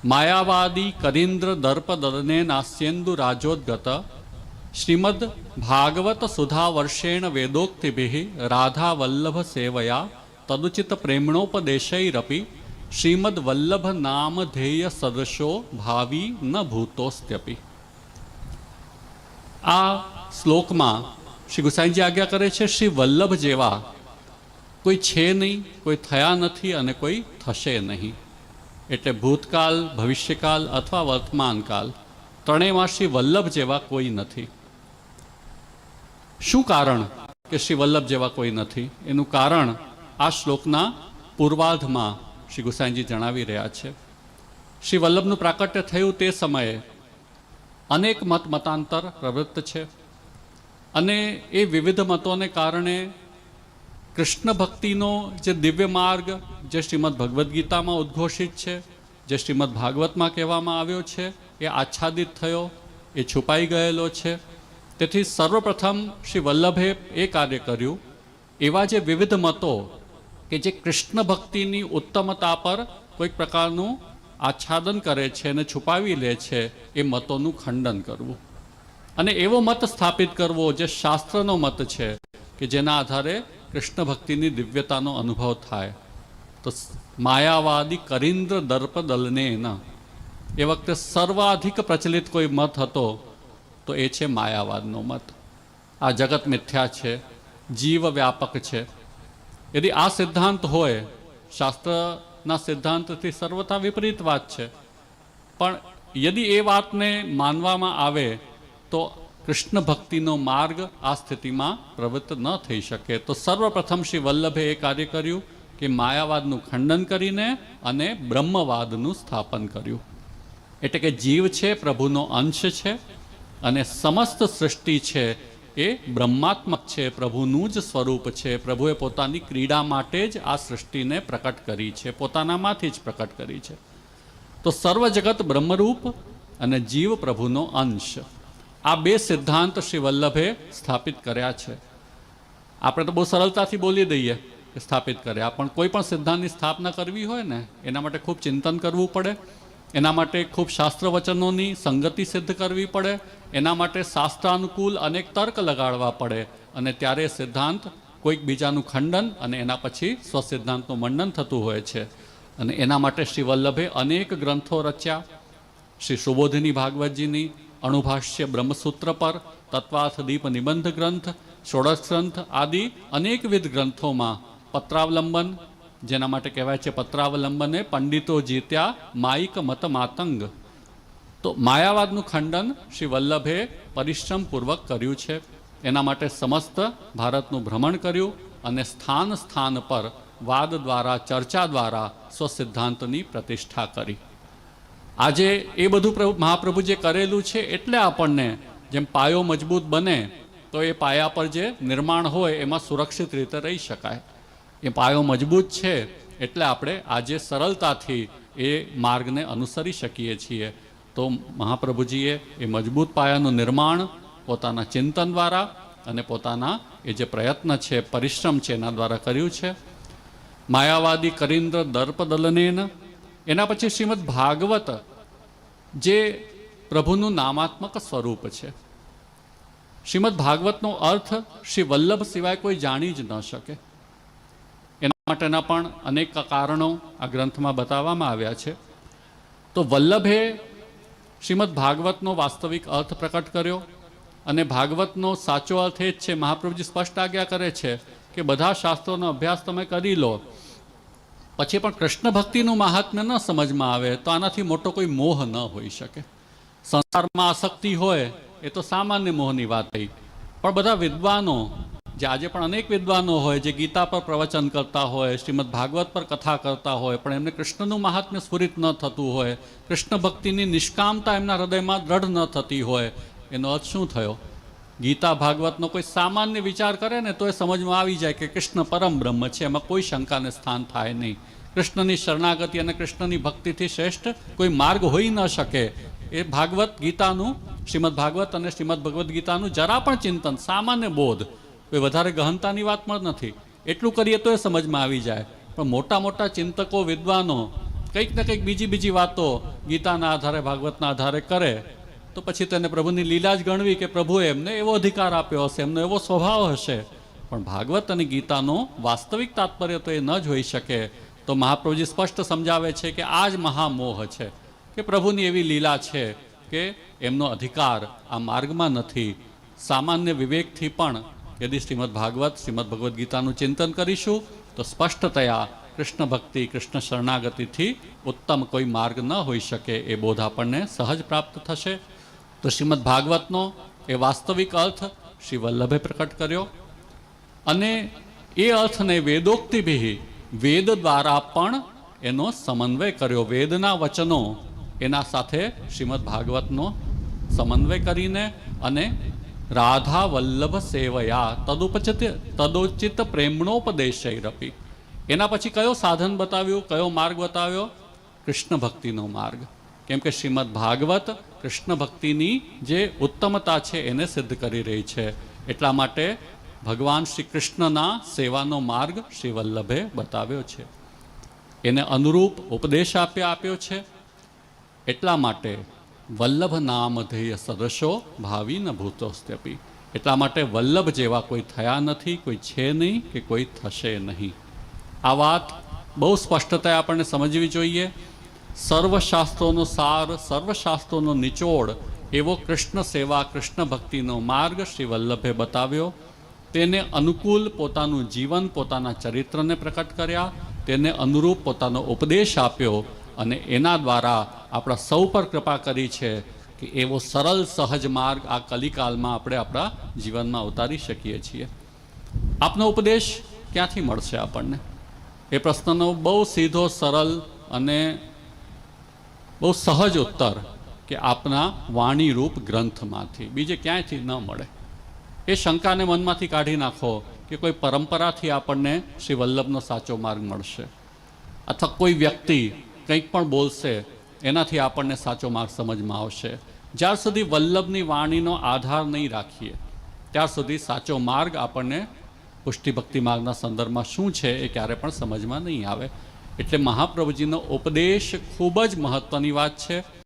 मायावादी करीन्द्र दर्प दलने नास्येन्दु राजोद्गत श्रीमद् भागवत सुधा वर्षेण वेदोक्तिभिः राधा वल्लभ सेवया तदुचित प्रेमणोपदेशैरपि श्रीमद् वल्लभ नाम ध्येय सदृशो भावी न भूतोस्त्यपि। आ श्लोक में श्री गुसाईजी आज्ञा करे छे श्री वल्लभ जेवा कोई छे नहीं, कोई थया नहीं अने कोई थशे नहीं। एटले भूतकाल, भविष्यकाल अथवा वर्तमान काल त्रणेयमां श्री वल्लभ जेवा कोई नहीं। शुं कारण के श्री वल्लभ जेवा कोई नहीं? एनुं कारण आ श्लोकना पूर्वार्धमां श्री गुसाईजी जणावी रह्या छे। श्री वल्लभनुं प्राकट्य थयुं ते समये अनेक मत मतांतर प्रवृत्त छे अने ए विविध मतोने कारणे कृष्ण भक्तिनो जे दिव्य मार्ग जे श्रीमद् भगवद गीता में उद्घोषित है, जे श्रीमद् भागवत में कहेवामां आव्यो छे, ए आच्छादित थयो, ए छुपाई गयेलो छे। तेथी सर्वप्रथम श्री वल्लभे ए कार्य कर्युं। एवा जे विविध मतो के जे कृष्ण भक्तिनी उत्तमता पर कोई प्रकारनुं आच्छादन करे छे ने छुपावी ले छे, ए मतोनुं खंडन करवुं अने एवो मत स्थापित करवो जे शास्त्रनो मत छे के जेना आधारे कृष्ण भक्तिनी दिव्यतानो अनुभव थाय। तो मायावादी करीन्द्र दर्प दलने न ए वखते सर्वाधिक प्रचलित कोई मत हतो तो ए छे मायावादनो मत। आ जगत मिथ्या छे, जीव व्यापक छे। यदि आ सिद्धांत होय, शास्त्रना सिद्धांतथी सर्वथा विपरीत वात छे, पण यदि ए वातने मानवामां आवे तो कृष्ण भक्तिनो मार्ग आ स्थिति में प्रवृत्त न थई शके। तो सर्वप्रथम श्री वल्लभे ए कार्य कर्युं कि मायावादनुं खंडन करीने अने ब्रह्मवादनुं स्थापन कर्युं। एटले के जीव छे प्रभुनो अंश छे अने समस्त सृष्टि छे ए ब्रह्मात्मक छे, प्रभुनुं ज स्वरूप छे। प्रभुए पोतानी क्रीड़ा माटे ज आ सृष्टिने प्रकट करी छे, पोतानामांथी ज प्रकट करी छे। तो सर्व जगत ब्रह्मरूप अने जीव प्रभुनो अंश। आ बे सिद्धांत श्री वल्लभे स्थापित कर्या छे। आपणे तो बहुत सरलताथी बोली दईए कि स्थापित कर्या, पण कोई पण सिद्धांतनी स्थापना करवी होय ने एना माटे खूब चिंतन करवुं पड़े, एना माटे खूब शास्त्र वचनोनी संगति सिद्ध करवी पड़े, एना माटे शास्त्रानुकूल अनेक तर्क लगाड़वा पड़े अने त्यारे सिद्धांत कोईक बीजानुं खंडन अने एना पछी स्वसिद्धांतनुं मंडन थतुं होय छे। अने एना माटे श्री वल्लभे अनेक ग्रंथो रच्या। श्री सुबोधिनी भागवतजीनी अणुभाष्य ब्रह्मसूत्र पर, तत्वार्थ दीप निबंध ग्रंथ, षोडश ग्रंथ आदि अनेकविध ग्रंथों में पत्रावलंबन, जेना माटे कहेवाय छे पत्रावलंबने पंडितो जीत्या मायिक मत मातंग। तो मायावादनुं खंडन श्री वल्लभे परिश्रम पूर्वक कर्युं छे। एना माटे समस्त भारतनुं भ्रमण कर्युं अने स्थान स्थान पर वाद द्वारा, चर्चा द्वारा स्वसिद्धांतनी प्रतिष्ठा करी। आजे ए बधुं महाप्रभु जे करेलू छे एटले आपणने जेम पायो मजबूत बने तो ए पाया पर जे निर्माण होय एमां सुरक्षित रीते रही शकाय। ए पायो मजबूत छे एटले आपणे आजे सरलताथी ए मार्गने अनुसरी शकीए छीए। तो महाप्रभुजीए ए मजबूत पायानुं निर्माण पोताना चिंतन द्वारा अने पोताना ए जे प्रयत्न छे, परिश्रम छे एना द्वारा कर्युं छे। मायावादी करीन्द्र दर्प दलनेन, एना पछी श्रीमद् भागवत जे प्रभुनु नामात्मक स्वरूप है। श्रीमद् भागवतनो अर्थ श्री वल्लभ सिवाय कोई जाणी ज न शके। एना माटेना पण अनेक कारणों आ ग्रंथ में बताववामां आव्या छे। तो वल्लभे श्रीमद् भागवतनो वास्तविक अर्थ प्रकट कर्यो अने भागवतनो साचो अर्थ ए ज छे। महाप्रभुजी स्पष्ट आज्ञा करे छे कि बधा शास्त्रोनो अभ्यास तमे करी लो, पछी पण कृष्ण भक्तिनुं महात्म्य न समझ में आवे तो आनाथी मोटो कोई मोह न होई शके। संसार में आसक्ति होय ए तो सामान्य मोहनी वात थई, पण बधा विद्वानो जे आजे पण अनेक विद्वानो होय जे गीता पर प्रवचन करता होय, श्रीमद् भागवत पर कथा करता होय, पण एमने कृष्णनुं महात्म्य स्फुरित न थतुं होय, कृष्ण भक्तिनी निष्कामता एमना हृदयमां दृढ़ न थती होय, एनो अर्थ शुं थयो? गीता भागवतनो कोई सामान्य विचार करे ने तो ए समझ में आवी जाए कि कृष्ण परम ब्रह्म छे, एमां कोई शंका ने स्थान थाय नहीं। कृष्णनी शरणागति अने कृष्णनी भक्तिथी श्रेष्ठ कोई मार्ग होई न शके। ए भागवत गीतानुं, श्रीमद् भागवत अने श्रीमद् भगवद गीतानुं जरा पण चिंतन, सामान्य बोध, कोई वधारे गहनतानी वात पण नथी। एटલું કરીએ તો એ સમજમાં આવી જાય, પણ મોટા મોટા ચિંતકો, વિદ્વાનો કંઈક ને કંઈક બીજી વાતો ગીતાના આધારે ભાગવતના આધારે કરે તો પછી તેને પ્રભુની લીલા જ ગણવી કે પ્રભુએ એમને એવો અધિકાર આપ્યો હશે, એમનો એવો સ્વભાવ હશે. પણ ભાગવત અને ગીતાનું વાસ્તવિક તાત્પર્ય તો એ ન જ હોઈ શકે. તો મહાપ્રભુજી સ્પષ્ટ સમજાવે છે કે આ જ મહામોહ છે કે પ્રભુની એવી લીલા છે કે એમનો અધિકાર આ માર્ગમાં નથી. સામાન્ય વિવેકથી પણ યદિ શ્રીમદ ભાગવત શ્રીમદ ભગવદ્ ગીતાનું ચિંતન કરીશું તો સ્પષ્ટતયા કૃષ્ણ ભક્તિ કૃષ્ણ શરણાગતિથી ઉત્તમ કોઈ માર્ગ ન હોઈ શકે એ બોધ આપણને સહજ પ્રાપ્ત થશે. તો શ્રીમદ ભાગવતનો એ વાસ્તવિક અર્થ શ્રી વલ્લભે પ્રકટ કર્યો અને એ અર્થને વેદોક્તિભિ વેદ દ્વારા પણ એનો સમન્વય કર્યો. વેદના વચનો એના સાથે શ્રીમદ ભાગવતનો સમન્વય કરીને અને રાધા વલ્લભ સેવયા તદોચિત પ્રેમણોપદેશૈરપી. એના પછી કયો સાધન બતાવ્યું, કયો માર્ગ બતાવ્યો? કૃષ્ણ ભક્તિનો માર્ગ. કેમ કે શ્રીમદ ભાગવત કૃષ્ણ ભક્તિની જે ઉત્તમતા છે એને સિદ્ધ કરી રહી છે. એટલા માટે ભગવાન શ્રી કૃષ્ણના સેવાનો માર્ગ શ્રી વલ્લભે બતાવ્યો છે, એને અનુરૂપ ઉપદેશ આપ્યો છે. એટલા માટે વલ્લભ નામ ધેય સદૃશો ભાવિ ન ભૂતોસ્ત્યપી. એટલા માટે વલ્લભ જેવા કોઈ થયા નથી, કોઈ છે નહીં કે કોઈ થશે નહીં. આ વાત બહુ સ્પષ્ટતાએ આપણને સમજવી જોઈએ. સર્વશાસ્ત્રોનો સાર, સર્વશાસ્ત્રોનો નિચોડ એવો કૃષ્ણ સેવા કૃષ્ણ ભક્તિનો માર્ગ શ્રી વલ્લભે બતાવ્યો. તેને અનુકૂળ પોતાનું જીવન પોતાના ચરિત્રને પ્રકટ કર્યા, તેને અનુરૂપ પોતાનો ઉપદેશ આપ્યો અને એના દ્વારા આપણા સૌ પર કૃપા કરી છે કે એવો સરળ સહજ માર્ગ આ કલિકાલમાં આપણે આપણા જીવનમાં ઉતારી શકીએ છીએ. આપનો ઉપદેશ ક્યાંથી મળશે આપણને? એ પ્રશ્નનો બહુ સીધો સરળ અને બહુ સહજ ઉત્તર કે આપના વાણીરૂપ ગ્રંથમાંથી, બીજે ક્યાંયથી ન મળે. એ શંકાને મનમાંથી કાઢી નાખો કે કોઈ પરંપરાથી આપણને શ્રી વલ્લભનો સાચો માર્ગ મળશે અથવા કોઈ વ્યક્તિ કંઈક પણ બોલશે એનાથી આપણને સાચો માર્ગ સમજમાં આવશે. જ્યાર સુધી વલ્લભની વાણીનો આધાર નહીં રાખીએ ત્યાર સુધી સાચો માર્ગ આપણને પુષ્ટિ ભક્તિ માર્ગના સંદર્ભમાં શું છે એ ક્યારે પણ સમજમાં નહીં આવે. એટલે મહાપ્રભુજીનો ઉપદેશ ખૂબ જ મહત્ત્વની વાત છે.